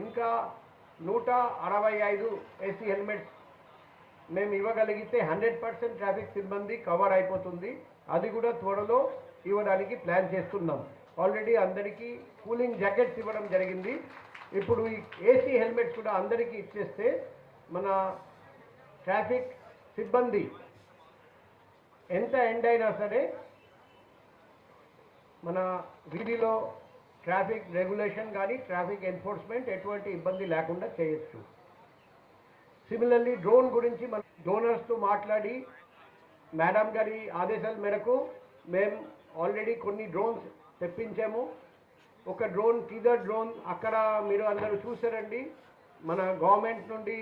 ఇంకా 165 AC helmets మేము ఇవ్వగలిగితే 100% ట్రాఫిక్ సిబ్బంది కవర్ అయిపోతుంది. అది కూడా త్వరలో ఇవ్వడానికి ప్లాన్ చేస్తున్నాం. ఆల్రెడీ అందరికీ కూలింగ్ జాకెట్స్ ఇవ్వడం జరిగింది. ఇప్పుడు ఈ ఏసీ హెల్మెట్స్ కూడా అందరికీ ఇచ్చేస్తే మన ట్రాఫిక్ సిబ్బంది ఎంత ఎండ్ అయినా సరే మన వీధిలో ట్రాఫిక్ రెగ్యులేషన్ కానీ ట్రాఫిక్ ఎన్ఫోర్స్మెంట్ ఎటువంటి ఇబ్బంది లేకుండా చేయొచ్చు. సిమిలర్లీ డ్రోన్ గురించి మన డోనర్స్తో మాట్లాడి మేడం గారి ఆదేశాల మేరకు మేము ఆల్రెడీ కొన్ని డ్రోన్స్ తెప్పించాము. ఒక డ్రోన్ టీజర్ డ్రోన్ అక్కడ మీరు అందరూ చూసారండి, మన గవర్నమెంట్ నుండి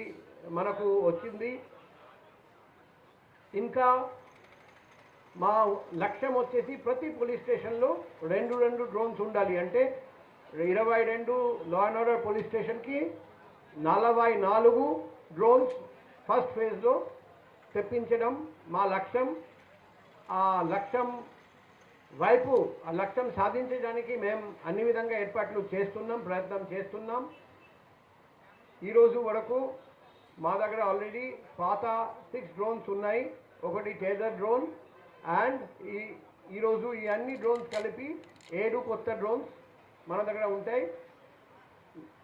మనకు వచ్చింది. ఇంకా మా లక్ష్యం వచ్చేసి ప్రతి పోలీస్ స్టేషన్లో రెండు డ్రోన్స్ ఉండాలి. అంటే 22 లా అండ్ ఆర్డర్ పోలీస్ స్టేషన్కి 44 డ్రోన్స్ ఫస్ట్ ఫేజ్లో తెప్పించడం మా లక్ష్యం. ఆ లక్ష్యం వైపు ఆ లక్ష్యం సాధించడానికి మేము అన్ని విధంగా ఏర్పాట్లు చేస్తున్నాం, ప్రయత్నం చేస్తున్నాం. ఈరోజు వరకు మా దగ్గర ఆల్రెడీ పాత 6 డ్రోన్స్ ఉన్నాయి, ఒకటి టేజర్ డ్రోన్ అండ్ ఈరోజు ఈ అన్ని డ్రోన్స్ కలిపి 7 కొత్త డ్రోన్స్ మన దగ్గర ఉంటాయి.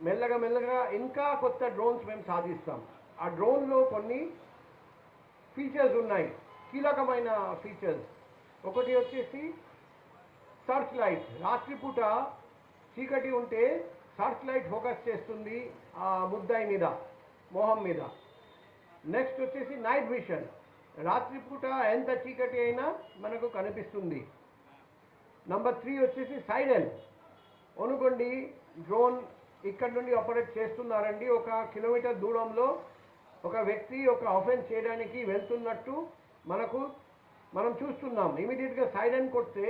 మెల్లగా ఇంకా కొత్త డ్రోన్స్ మేము సాధిస్తాం. ఆ డ్రోన్లో కొన్ని ఫీచర్స్ ఉన్నాయి, కీలకమైన ఫీచర్స్. ఒకటి వచ్చేసి సర్చ్ లైట్, రాత్రిపూట చీకటి ఉంటే సర్చ్ లైట్ ఫోకస్ చేస్తుంది ఆ ముద్దాయి మీద, మొహం మీద. నెక్స్ట్ వచ్చేసి నైట్ విషన్, రాత్రిపూట ఎంత చీకటి అయినా మనకు కనిపిస్తుంది. నంబర్ 3 వచ్చేసి సైరన్. అనుకోండి డ్రోన్ ఇక్కడ నుండి ఆపరేట్ చేస్తున్నారండి, 1 కిలోమీటర్ దూరంలో ఒక వ్యక్తి ఒక ఆఫెన్స్ చేయడానికి వెళ్తున్నట్టు మనం చూస్తున్నాం. ఇమీడియట్గా సైరన్ కొడితే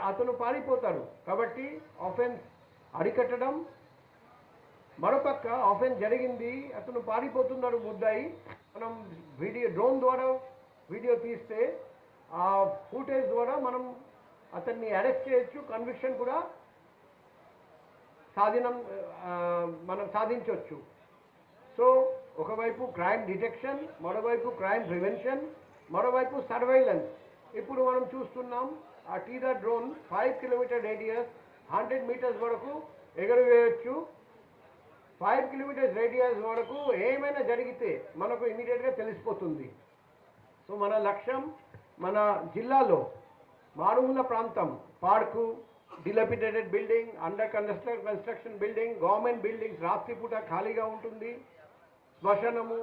అతను పారిపోతాడు. కాబట్టి ఆఫెన్స్ అరికట్టడం. మరోపక్క ఆఫెన్స్ జరిగింది, అతను పారిపోతున్నాడు ముద్దాయి, మనం డ్రోన్ ద్వారా వీడియో తీస్తే ఆ ఫుటేజ్ ద్వారా మనం అతన్ని అరెస్ట్ చేయొచ్చు, కన్విక్షన్ కూడా మనం సాధించవచ్చు. సో ఒకవైపు క్రైమ్ డిటెక్షన్, మరోవైపు క్రైమ్ ప్రివెన్షన్, మరోవైపు సర్వైలెన్స్. ఇప్పుడు మనం చూస్తున్నాం ఆ టీజర్ డ్రోన్ 5 కిలోమీటర్ రేడియస్ 100 మీటర్స్ వరకు ఎగరవేయచ్చు. 5 కిలోమీటర్స్ రేడియస్ వరకు ఏమైనా జరిగితే మనకు ఇమీడియట్గా తెలిసిపోతుంది. సో మన లక్ష్యం మన జిల్లాలో మారుమూల ప్రాంతం, park, dilapidated building, under construction building, government buildings రాత్రిపూట ఖాళీగా ఉంటుంది, శ్మశానము,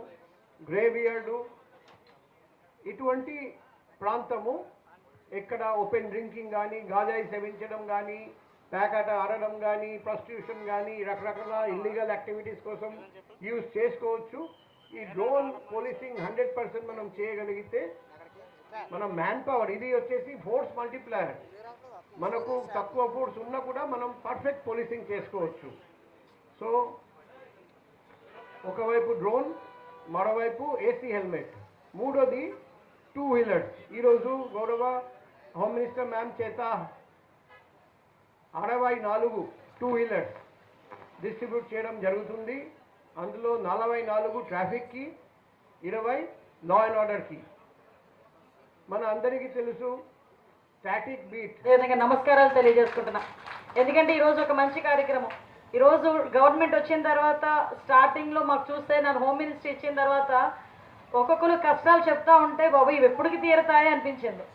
గ్రేవ్యార్డు, ఇటువంటి ప్రాంతము ఎక్కడ ఓపెన్ డ్రింకింగ్ కానీ, గాజాయి సేవించడం కానీ, ప్యాకెట్ ఆడడం కానీ, ప్రాస్టిట్యూషన్ కానీ, రకరకాల ఇల్లీగల్ యాక్టివిటీస్ కోసం యూజ్ చేసుకోవచ్చు. ఈ డ్రోన్ పోలీసింగ్ 100% మనం చేయగలిగితే మనం మ్యాన్ పవర్, ఇది వచ్చేసి ఫోర్స్ మల్టిప్లయర్, మనకు తక్కువ ఫోర్స్ ఉన్నా కూడా మనం పర్ఫెక్ట్ పోలీసింగ్ చేసుకోవచ్చు. సో ఒకవైపు డ్రోన్, మరోవైపు ఏసీ హెల్మెట్, మూడోది 2 వీలర్స్. ఈరోజు గౌరవ హోమ్ మినిస్టర్ మ్యామ్ చేత 64 2 వీలర్స్ డిస్ట్రిబ్యూట్ చేయడం జరుగుతుంది. అందులో 44 ట్రాఫిక్కి, 20 లా అండ్ ఆర్డర్కి. మన అందరికీ తెలుసు స్టాటిక్ బీట్. నమస్కారాలు తెలియజేసుకుంటున్నా. ఎందుకంటే ఈరోజు ఒక మంచి కార్యక్రమం. ఈరోజు గవర్నమెంట్ వచ్చిన తర్వాత స్టార్టింగ్లో మాకు చూస్తే నాకు హోమ్ మినిస్ట్రీ ఇచ్చిన తర్వాత ఒక్కొక్కరు కష్టాలు చెప్తా ఉంటే బాబు ఇవి ఎప్పటికి తీరతాయి అనిపించింది.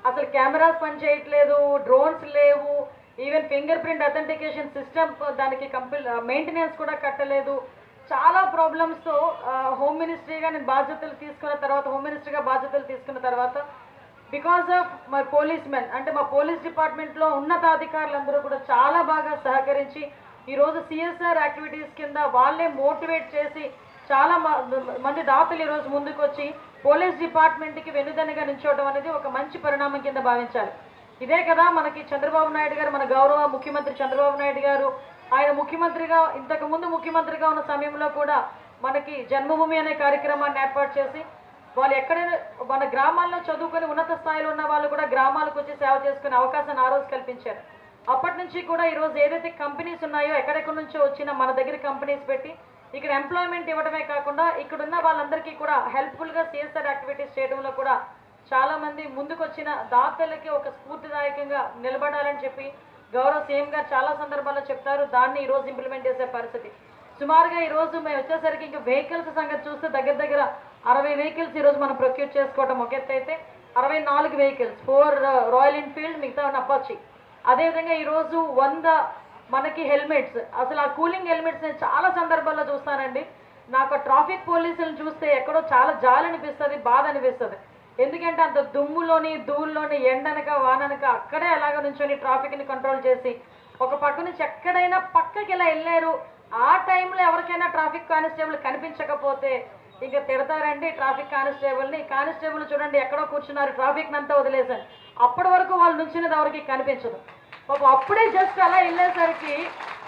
అసలు కెమెరాస్ పనిచేయట్లేదు, డ్రోన్స్ లేవు, even finger print authentication system దానికి మెయింటెనెన్స్ కూడా కట్టలేదు. చాలా ప్రాబ్లమ్స్తో హోమ్ మినిస్ట్రీగా నేను బాధ్యతలు తీసుకున్న తర్వాత, హోమ్ మినిస్టర్గా బాధ్యతలు తీసుకున్న తర్వాత because of my police men, అంటే మా పోలీస్ డిపార్ట్మెంట్లో ఉన్నతాధికారులందరూ కూడా చాలా బాగా సహకరించి ఈరోజు సిఎస్ఆర్ యాక్టివిటీస్ కింద వాళ్ళే మోటివేట్ చేసి చాలా మంది దాతలు ఈరోజు ముందుకు వచ్చి పోలీస్ డిపార్ట్మెంట్కి వెన్నుదన్నుగా నిల్చోవడం అనేది ఒక మంచి పరిణామం కింద భావించాలి. ఇదే కదా మనకి చంద్రబాబు నాయుడు గారు, మన గౌరవ ముఖ్యమంత్రి చంద్రబాబు నాయుడు గారు, ఆయన ముఖ్యమంత్రిగా ఇంతకుముందు ముఖ్యమంత్రిగా ఉన్న సమయంలో కూడా మనకి జన్మభూమి అనే కార్యక్రమాన్ని ఏర్పాటు చేసి వాళ్ళు ఎక్కడైనా మన గ్రామాల్లో చదువుకొని ఉన్నత స్థాయిలో ఉన్న వాళ్ళు కూడా గ్రామాలకు వచ్చి సేవ చేసుకునే అవకాశాన్ని ఆ రోజు కల్పించారు. అప్పటి నుంచి కూడా ఈరోజు ఏదైతే కంపెనీస్ ఉన్నాయో ఎక్కడెక్కడి నుంచో వచ్చిన మన దగ్గర కంపెనీస్ పెట్టి ఇక్కడ ఎంప్లాయ్మెంట్ ఇవ్వడమే కాకుండా ఇక్కడ ఉన్న వాళ్ళందరికీ కూడా హెల్ప్ఫుల్గా సిఎస్ఆర్ యాక్టివిటీస్ చేయడంలో కూడా చాలామంది ముందుకు వచ్చిన దాతలకి ఒక స్ఫూర్తిదాయకంగా నిలబడాలని చెప్పి గౌరవ సీఎం గారు చాలా సందర్భాల్లో చెప్తారు. దాన్ని ఈరోజు ఇంప్లిమెంట్ చేసే పరిస్థితి. సుమారుగా ఈరోజు మేము వచ్చేసరికి ఇంకా వెహికల్స్ సంగతి చూస్తే దగ్గర దగ్గర 60 వెహికల్స్ ఈరోజు మనం ప్రొక్యూర్ చేసుకోవడం ఒక ఎత్తు అయితే 64 వెహికల్స్ 4 రాయల్ ఎన్ఫీల్డ్ మిగతా అపాచీ. అదేవిధంగా ఈరోజు 100 మనకి హెల్మెట్స్. అసలు ఆ కూలింగ్ హెల్మెట్స్ నేను చాలా సందర్భాల్లో చూస్తానండి. నాకు ట్రాఫిక్ పోలీసులను చూస్తే ఎక్కడో చాలా జాలి అనిపిస్తుంది, బాధ అనిపిస్తుంది. ఎందుకంటే అంత దుమ్ములోని ధూళిలోని ఎండనక వాననక అక్కడే అలాగ నుంచొని ట్రాఫిక్ని కంట్రోల్ చేసి ఒక పక్క నుంచి ఎక్కడైనా పక్కకి ఇలా వెళ్ళారు. ఆ టైంలో ఎవరికైనా ట్రాఫిక్ కానిస్టేబుల్ కనిపించకపోతే ఇంకా తిడతారండి ట్రాఫిక్ కానిస్టేబుల్ని. కానిస్టేబుల్ చూడండి ఎక్కడో కూర్చున్నారు, ట్రాఫిక్ అంతా వదిలేశారు. అప్పటి వరకు వాళ్ళు నుంచినది ఎవరికి కనిపించదు. అప్పుడే జస్ట్ అలా వెళ్ళేసరికి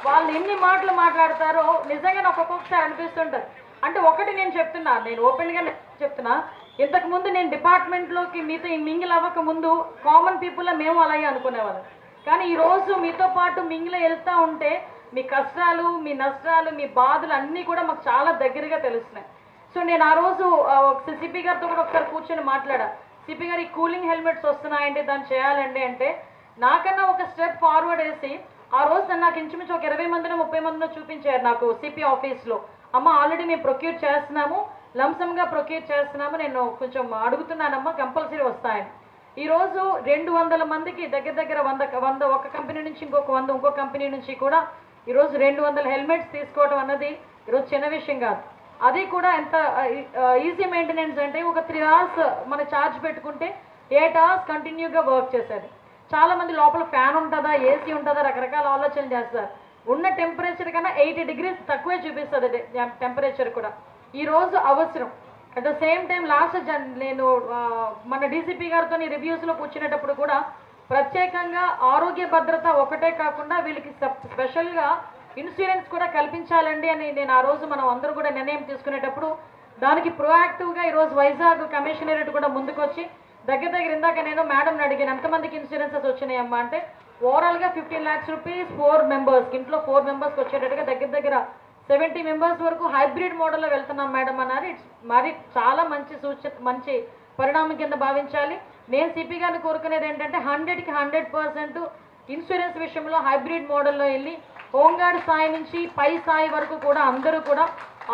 వాళ్ళు ఎన్ని మాటలు మాట్లాడతారో నిజంగా నాకు ఒక్కొక్కసారి అనిపిస్తుంటుంది. అంటే ఒకటి నేను చెప్తున్నా, నేను ఓపెన్గా చెప్తున్నా, ఇంతకుముందు నేను డిపార్ట్మెంట్లోకి మీతో మింగిల్ అవ్వక ముందు కామన్ పీపుల్లో మేము అలాగే అనుకునేవాళ్ళం. కానీ ఈరోజు మీతో పాటు మింగిల్ వెళ్తూ ఉంటే మీ కష్టాలు, మీ నష్టాలు, మీ బాధలు అన్నీ కూడా మాకు చాలా దగ్గరగా తెలుస్తున్నాయి. సో నేను ఆ రోజు సిపి గారితో కూడా ఒకసారి కూర్చొని మాట్లాడా. సిపి గారు ఈ కూలింగ్ హెల్మెట్స్ వస్తున్నాయండి, దాన్ని చేయాలండి అంటే నాకన్నా ఒక స్టెప్ ఫార్వర్డ్ వేసి ఆ రోజు నాకు ఇంచుమించు ఒక 20 మందినో 30 మందినో చూపించారు నాకు సిపి ఆఫీస్లో. అమ్మ ఆల్రెడీ మేము ప్రొక్యూర్ చేస్తున్నాము, లంసంగా ప్రొక్యూర్ చేస్తున్నాము, నేను కొంచెం అడుగుతున్నానమ్మా, కంపల్సరీ వస్తాయని. ఈరోజు 200 మందికి దగ్గర దగ్గర 100 ఒక కంపెనీ నుంచి ఇంకొక 100 ఇంకో కంపెనీ నుంచి కూడా ఈరోజు 200 హెల్మెట్స్ తీసుకోవడం అన్నది ఈరోజు చిన్న విషయం కాదు. అది కూడా ఎంత ఈజీ మెయింటెనెన్స్ అంటే ఒక 3 hours మన ఛార్జ్ పెట్టుకుంటే 8 hours కంటిన్యూగా వర్క్ చేసేది. చాలామంది లోపల ఫ్యాన్ ఉంటుందా, ఏసీ ఉంటుందా, రకరకాల ఆలోచనలు చేస్తారు. ఉన్న టెంపరేచర్ కన్నా 80 degrees తక్కువే చూపిస్తుంది టెంపరేచర్ కూడా. ఈరోజు అవసరం. At the same time last నేను మన డీసీపీ గారితో రివ్యూస్లో కూర్చునేటప్పుడు కూడా ప్రత్యేకంగా ఆరోగ్య భద్రత ఒకటే కాకుండా వీళ్ళకి స్పెషల్గా ఇన్సూరెన్స్ కూడా కల్పించాలండి అని నేను ఆ రోజు మనం అందరూ కూడా నిర్ణయం తీసుకునేటప్పుడు దానికి ప్రొయాక్టివ్గా ఈరోజు వైజాగ్ కమిషనరేట్ కూడా ముందుకొచ్చి దగ్గర దగ్గర ఇందాక నేను మేడంని అడిగాను ఎంతమందికి ఇన్సూరెన్సెస్ వచ్చినాయమ్మా అంటే ఓవరాల్గా 15 lakhs rupees 4 members, ఇంట్లో 4 members వచ్చేటట్టుగా దగ్గర దగ్గర 70 members వరకు హైబ్రిడ్ మోడల్లో వెళ్తున్నాం మేడం అన్నారు. ఇట్స్ మరి చాలా మంచి పరిణామం కింద భావించాలి. నేను సిపి గారిని కోరుకునేది ఏంటంటే 100కి 100% ఇన్సూరెన్స్ విషయంలో హైబ్రిడ్ మోడల్లో వెళ్ళి హోంగార్డ్ స్థాయి నుంచి పై స్థాయి వరకు కూడా అందరూ కూడా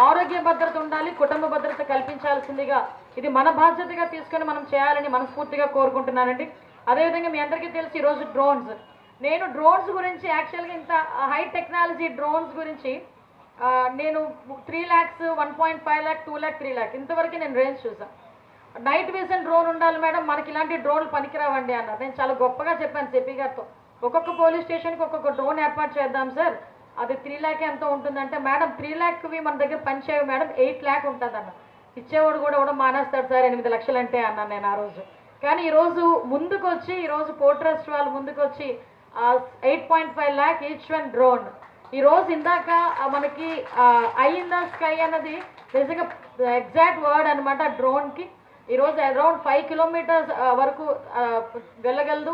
ఆరోగ్య భద్రత ఉండాలి, కుటుంబ భద్రత కల్పించాల్సిందిగా ఇది మన బాధ్యతగా తీసుకొని మనం చేయాలని మనస్ఫూర్తిగా కోరుకుంటున్నానండి. అదేవిధంగా మీ అందరికీ తెలిసి ఈరోజు డ్రోన్స్. నేను డ్రోన్స్ గురించి యాక్చువల్గా ఇంత హై టెక్నాలజీ డ్రోన్స్ గురించి నేను 3 lakhs, 1.5 lakh, 2 lakh, 3 lakh ఇంతవరకు నేను రేంజ్ చూసాను. నైట్ విజన్ డ్రోన్ ఉండాలి మేడం, మనకి ఇలాంటి డ్రోన్లు పనికిరావండి అన్నారు. నేను చాలా గొప్పగా చెప్పాను సిపి గారితో, ఒక్కొక్క పోలీస్ స్టేషన్కి ఒక్కొక్క డ్రోన్ ఏర్పాటు చేద్దాం సార్, అది 3 lakh ఎంతో ఉంటుందంటే మేడం 3 lakhవి మన దగ్గర పనిచేయవు మేడం, 8 lakh ఉంటుంది అన్న. ఇచ్చేవాడు కూడా మానేస్తాడు సార్ 8 లక్షలు అంటే అన్నాను నేను ఆ రోజు. కానీ ఈరోజు ముందుకు వచ్చి ఈరోజు పోర్ట్ ట్రస్ట్ వాళ్ళు ముందుకు వచ్చి 8.5 lakh ఈచ్ వన్ డ్రోన్. ఈరోజు ఇందాక మనకి ఐ ఇన్ ద స్కై అన్నది నిజంగా ఎగ్జాక్ట్ వర్డ్ అనమాట డ్రోన్కి. ఈరోజు అరౌండ్ 5 kilometers వరకు వెళ్ళగలదు,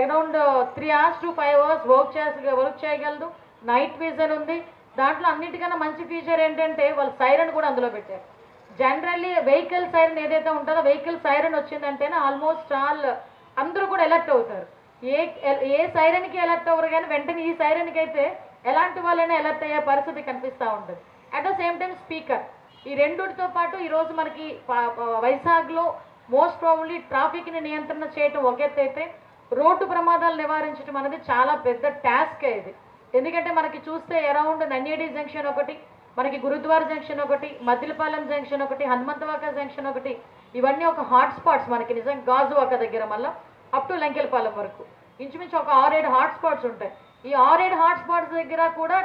around 3 hours to 5 hours work చేయగలదు, నైట్ విజన్ ఉంది. దాంట్లో అన్నిటికన్నా మంచి ఫీచర్ ఏంటంటే వాళ్ళు సైరన్ కూడా అందులో పెట్టారు. జనరల్లీ వెహికల్ సైరన్ ఏదైతే ఉంటుందో వెహికల్ సైరన్ వచ్చిందంటేనే ఆల్మోస్ట్ అందరూ కూడా ఎలర్ట్ అవుతారు. ఏ సైరన్కి ఎలర్ట్ అవ్వరు, కానీ వెంటనే ఈ సైరన్కి అయితే ఎలాంటి వాళ్ళైనా ఎలర్ట్ అయ్యే పరిస్థితి కనిపిస్తూ ఉంటుంది. At the same time speaker. ఈ రెండుతో పాటు ఈరోజు మనకి వైజాగ్లో మోస్ట్ ప్రాబబ్లీ ట్రాఫిక్ని నియంత్రణ చేయటం ఒక ఎత్తు అయితే రోడ్డు ప్రమాదాలు నివారించడం అనేది చాలా పెద్ద టాస్క్ ఇది. ఎందుకంటే మనకి చూస్తే అరౌండ్ నన్యేడి జంక్షన్ ఒకటి, మనకి గురుద్వార్ జంక్షన్ ఒకటి, మద్దిలపాలెం జంక్షన్ ఒకటి, హనుమంతవాక జంక్షన్ ఒకటి, ఇవన్నీ ఒక హాట్ స్పాట్స్ మనకి నిజంగా గాజువాక దగ్గర మళ్ళీ అప్ టు లంకెలపాలెం వరకు ఇంచుమించు ఒక 6-7 హాట్ స్పాట్స్ ఉంటాయి. ఈ 6-7 హాట్ స్పాట్స్ దగ్గర కూడా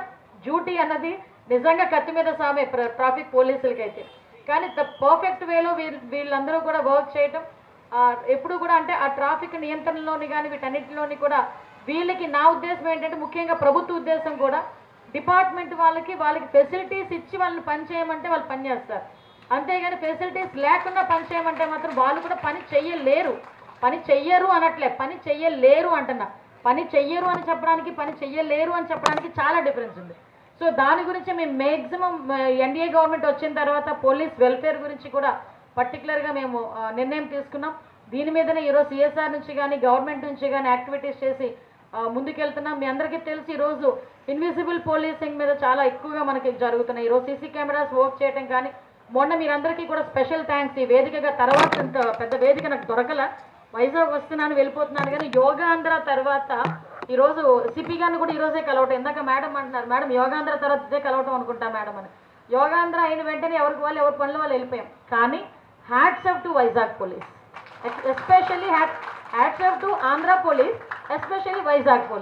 డ్యూటీ అన్నది నిజంగా కత్తి మీద సామే ట్రాఫిక్ పోలీసులకి అయితే. కానీ పర్ఫెక్ట్ వేలో వీళ్ళందరూ కూడా వర్క్ చేయటం ఎప్పుడు కూడా అంటే ఆ ట్రాఫిక్ నియంత్రణలోని కానీ వీటన్నిటిలోని కూడా వీళ్ళకి నా ఉద్దేశం ఏంటంటే ముఖ్యంగా ప్రభుత్వ ఉద్దేశం కూడా డిపార్ట్మెంట్ వాళ్ళకి ఫెసిలిటీస్ ఇచ్చి వాళ్ళని పని చేయమంటే వాళ్ళు పని చేస్తారు. అంతేగాని ఫెసిలిటీస్ లేకుండా పని చేయమంటే మాత్రం వాళ్ళు కూడా పని చెయ్యరు అనట్లే, పని చెయ్యలేరు అంటున్నా. పని చెయ్యరు అని చెప్పడానికి, పని చెయ్యలేరు అని చెప్పడానికి చాలా డిఫరెన్స్ ఉంది. సో దాని గురించి మేము మ్యాక్సిమం ఎన్డీఏ గవర్నమెంట్ వచ్చిన తర్వాత పోలీస్ వెల్ఫేర్ గురించి కూడా పర్టికులర్గా మేము నిర్ణయం తీసుకున్నాం. దీని మీదనే ఈరోజు సిఎస్ఆర్ నుంచి కానీ గవర్నమెంట్ నుంచి కానీ యాక్టివిటీస్ చేసి ముందుకెళ్తున్నాం. మీ అందరికీ తెలిసి ఈరోజు ఇన్విజిబుల్ పోలీసింగ్ మీద చాలా ఎక్కువగా మనకి జరుగుతున్నాయి. ఈరోజు సీసీ కెమెరాస్ వర్క్ చేయడం కానీ, మొన్న మీరందరికీ కూడా స్పెషల్ థ్యాంక్స్. ఈ వేదికగా తర్వాత ఇంత పెద్ద వేదిక నాకు దొరకల, వైజాగ్ వస్తున్నాను వెళ్ళిపోతున్నాను, కానీ యోగాంధ్ర తర్వాత ఈరోజు సిపి గారిని కూడా ఈరోజే కలవటం. ఇందాక మేడం అంటున్నారు, మేడం యోగాంధ్ర తర్వాత ఇదే కలవటం అనుకుంటా మేడం అని. యోగాంధ్ర అయిన వెంటనే ఎవరికి వాళ్ళు ఎవరి పనులు వాళ్ళు వెళ్ళిపోయాం. కానీ hats off to Vizag police, especially hats off to Andhra police, especially Vizag police.